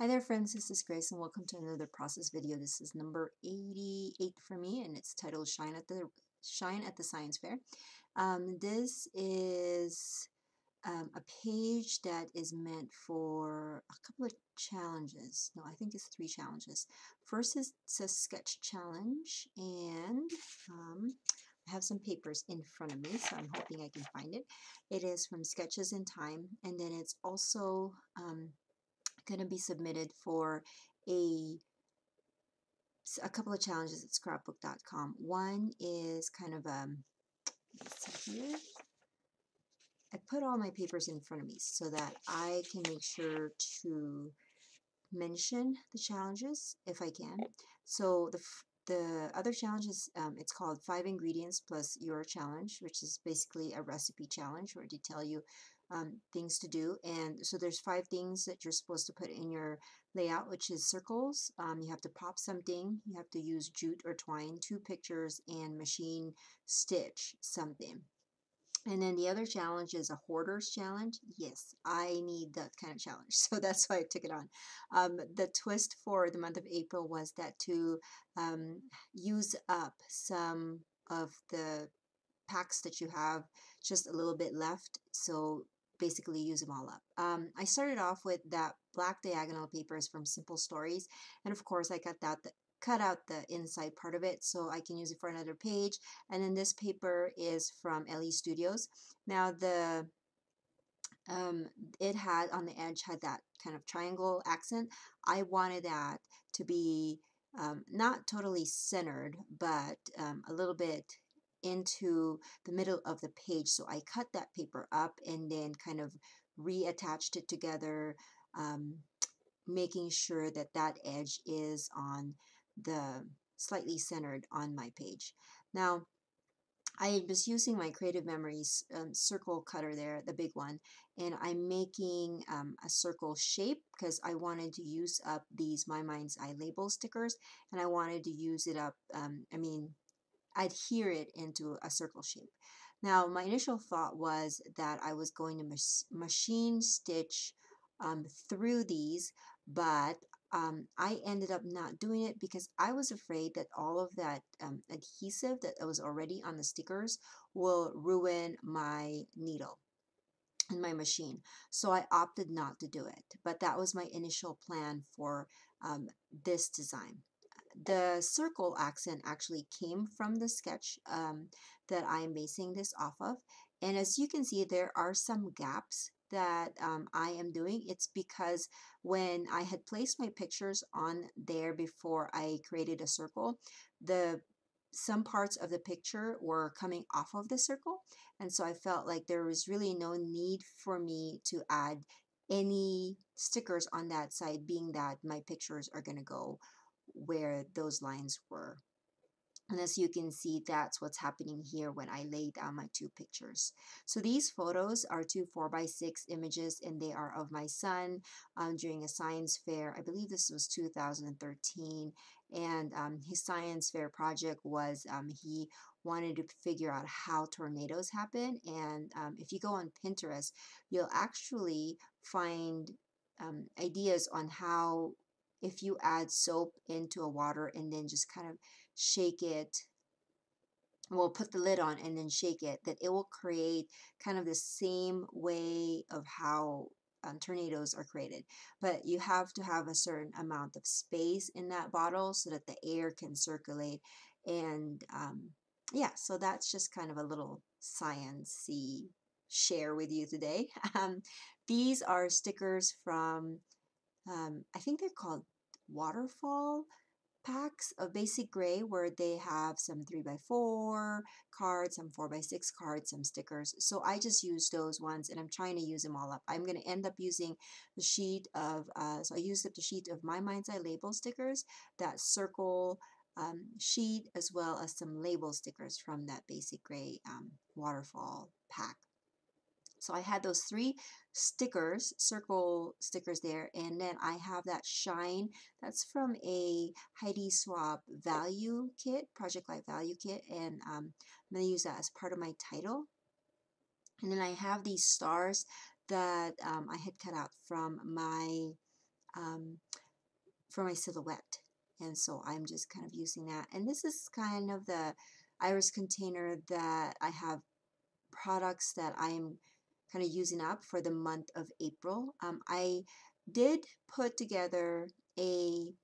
Hi there friends, this is Grace and welcome to another process video. This is number 88 for me and it's titled Shine at the Science Fair. This is a page that is meant for a couple of challenges. No, I think it's 3 challenges. First is a sketch challenge and I have some papers in front of me, so I'm hoping I can find it. It is from Sketches in Time, and then it's also going to be submitted for a couple of challenges at scrapbook.com. One is kind of let's see here. I put all my papers in front of me so that I can make sure to mention the challenges if I can. So the other challenge is it's called 5 ingredients plus your challenge, which is basically a recipe challenge where they tell you things to do. And so there's 5 things that you're supposed to put in your layout, which is circles. You have to pop something, you have to use jute or twine, 2 pictures, and machine stitch something. And then the other challenge is a hoarder's challenge. Yes, I need that kind of challenge, so that's why I took it on. The twist for the month of April was that to use up some of the packs that you have, just a little bit left, so basically use them all up. I started off with that black diagonal papers from Simple Stories, and of course I cut out the inside part of it so I can use it for another page. And then this paper is from LE Studios. Now it had on the edge had that kind of triangle accent. I wanted that to be not totally centered, but a little bit into the middle of the page. So I cut that paper up and then kind of reattached it together, making sure that that edge is on the slightly centered on my page. Now I was using my Creative Memories circle cutter there, the big one, and I'm making a circle shape because I wanted to use up these My Mind's Eye label stickers, and I wanted to use it up, adhere it into a circle shape. Now my initial thought was that I was going to machine stitch through these, but I ended up not doing it because I was afraid that all of that adhesive that was already on the stickers will ruin my needle in my machine. So I opted not to do it, but that was my initial plan for this design. The circle accent actually came from the sketch that I'm basing this off of, and as you can see, there are some gaps that I am doing. It's because when I had placed my pictures on there before I created a circle, some parts of the picture were coming off of the circle, and so I felt like there was really no need for me to add any stickers on that side, being that my pictures are going to go where those lines were. And as you can see, that's what's happening here when I lay down my 2 pictures. So these photos are 2 4x6 images, and they are of my son during a science fair. I believe this was 2013. And his science fair project was he wanted to figure out how tornadoes happen. And if you go on Pinterest, you'll actually find ideas on how, if you add soap into a water and then just kind of shake it, well, put the lid on and then shake it, that it will create kind of the same way of how tornadoes are created. But you have to have a certain amount of space in that bottle so that the air can circulate. And yeah, so that's just kind of a little science-y share with you today. These are stickers from, I think they're called waterfall packs of basic gray, where they have some 3x4 cards, some 4x6 cards, some stickers. So I just use those ones, and I'm trying to use them all up. I'm going to end up using the sheet of, so I used up the sheet of My Mind's Eye label stickers, that circle sheet, as well as some label stickers from that basic gray waterfall pack. So I had those 3 stickers, circle stickers there, and then I have that shine. That's from a Heidi Swapp value kit, Project Life value kit, and I'm going to use that as part of my title. And then I have these stars that I had cut out from my for my silhouette. And so I'm just kind of using that. And this is kind of the iris container that I have products that I'm kind of using up for the month of April. I did put together a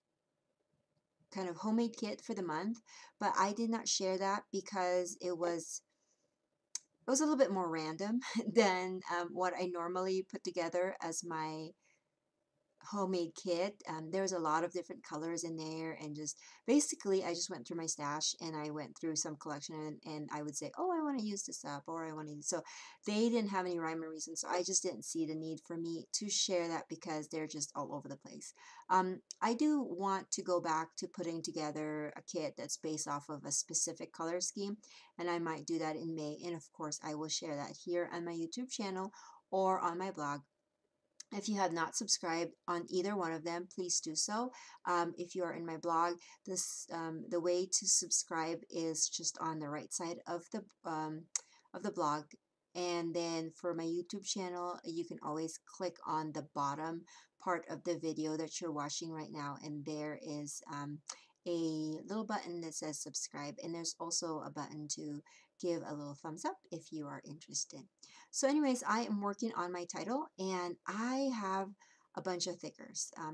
kind of homemade kit for the month, but I did not share that because it was a little bit more random than what I normally put together as my homemade kit. There's a lot of different colors in there, and just basically I just went through my stash and I went through some collection, and I would say, oh, I want to use this up, or I want to use, so they didn't have any rhyme or reason, so I just didn't see the need for me to share that because they're just all over the place. I do want to go back to putting together a kit that's based off of a specific color scheme, and I might do that in May, and of course I will share that here on my YouTube channel or on my blog. If you have not subscribed on either one of them, please do so. If you are in my blog, the way to subscribe is just on the right side of the blog. And then for my YouTube channel, you can always click on the bottom part of the video that you're watching right now, and there is a little button that says subscribe, and there's also a button to give a little thumbs up if you are interested. So anyways, I am working on my title, and I have a bunch of thickers. I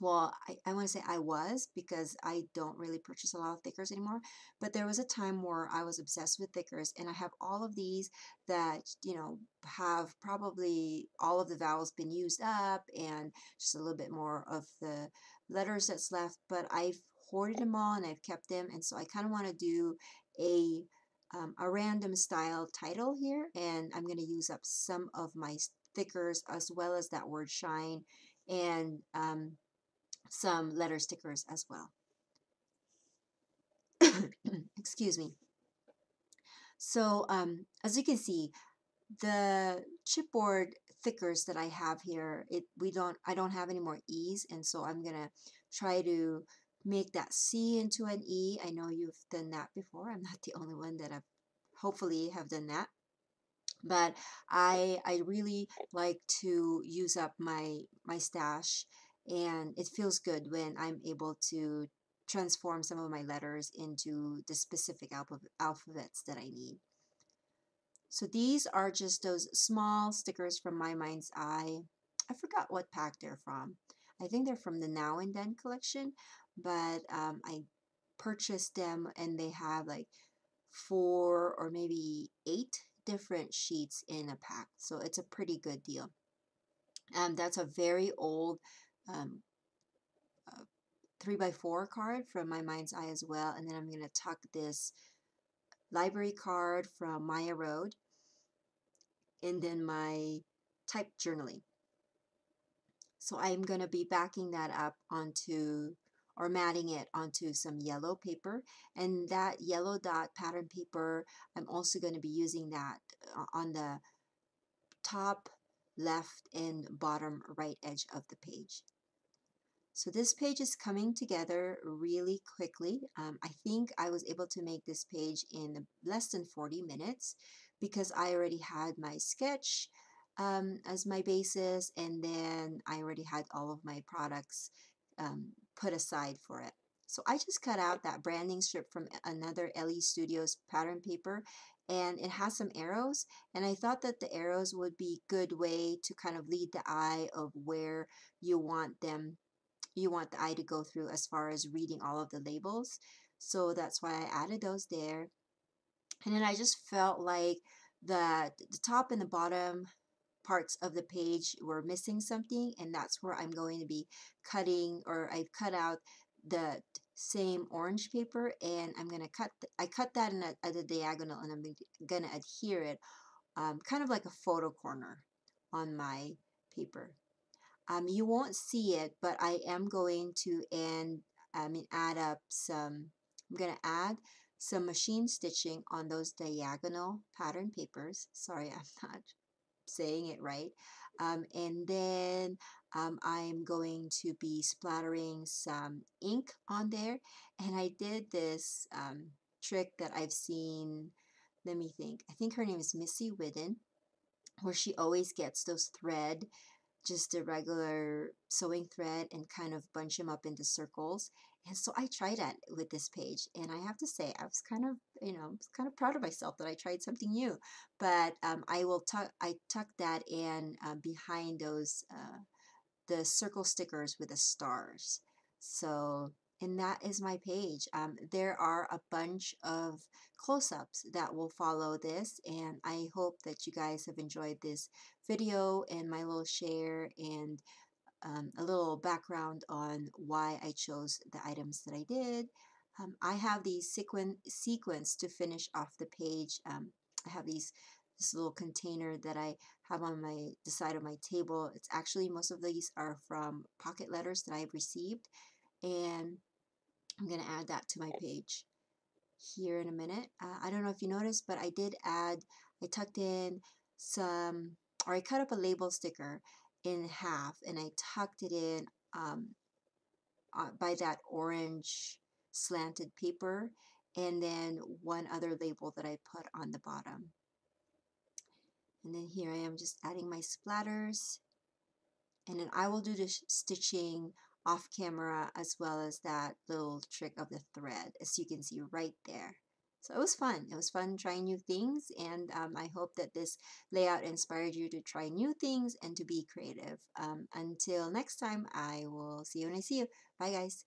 want to say I was, because I don't really purchase a lot of thickers anymore, but there was a time where I was obsessed with thickers, and I have all of these that, have probably all of the vowels been used up and just a little bit more of the letters that's left, but I've hoarded them all and I've kept them, and so I kind of want to do a random style title here, and I'm going to use up some of my thickers as well as that word shine, and some letter stickers as well. Excuse me. So as you can see, the chipboard thickers that I have here, I don't have any more E's, and so I'm gonna try to make that C into an E. I know you've done that before. I'm not the only one that I've hopefully have done that. But I really like to use up my stash, and it feels good when I'm able to transform some of my letters into the specific alphabets that I need. So these are just those small stickers from My Mind's Eye. I forgot what pack they're from. I think they're from the Now and Then collection, but I purchased them, and they have like 4 or maybe 8 different sheets in a pack, so it's a pretty good deal. That's a very old um, 3x4 card from My Mind's Eye as well, and then I'm going to tuck this library card from Maya Road, and then my type journaling. So I'm going to be backing that up onto, or matting it onto some yellow paper, and that yellow dot pattern paper, I'm also going to be using that on the top left and bottom right edge of the page. So this page is coming together really quickly. I think I was able to make this page in less than 40 minutes because I already had my sketch as my basis, and then I already had all of my products put aside for it. So I just cut out that branding strip from another LE Studios pattern paper, and it has some arrows, and I thought that the arrows would be a good way to kind of lead the eye of where you want the eye to go through as far as reading all of the labels. So that's why I added those there. And then I just felt like that the top and the bottom parts of the page were missing something, and that's where I'm going to be cutting, or I've cut out the same orange paper, and I'm going to I cut that at a diagonal, and I'm going to adhere it kind of like a photo corner on my paper. You won't see it, but I am going to add up some, I'm going to add some machine stitching on those diagonal pattern papers. Sorry, I'm not saying it right. And then I'm going to be splattering some ink on there. And I did this trick that I've seen, let me think. I think her name is Missy Whidden, where she always gets those thread just a regular sewing thread and kind of bunch them up into circles. And so I tried that with this page, and I have to say I was kind of, kind of proud of myself that I tried something new. But I tuck that in behind those the circle stickers with the stars. So, and that is my page. There are a bunch of close-ups that will follow this, and I hope that you guys have enjoyed this video and my little share and a little background on why I chose the items that I did. I have these sequence to finish off the page. I have this little container that I have on the side of my table. It's actually, most of these are from pocket letters that I've received, and I'm going to add that to my page here in a minute. I don't know if you noticed, but I tucked in I cut up a label sticker in half, and I tucked it in by that orange slanted paper, and then one other label that I put on the bottom. And then here I am just adding my splatters, and then I will do the stitching off camera as well as that little trick of the thread, as you can see right there. So it was fun. It was fun trying new things, and I hope that this layout inspired you to try new things and to be creative. Until next time, I will see you when I see you. Bye, guys.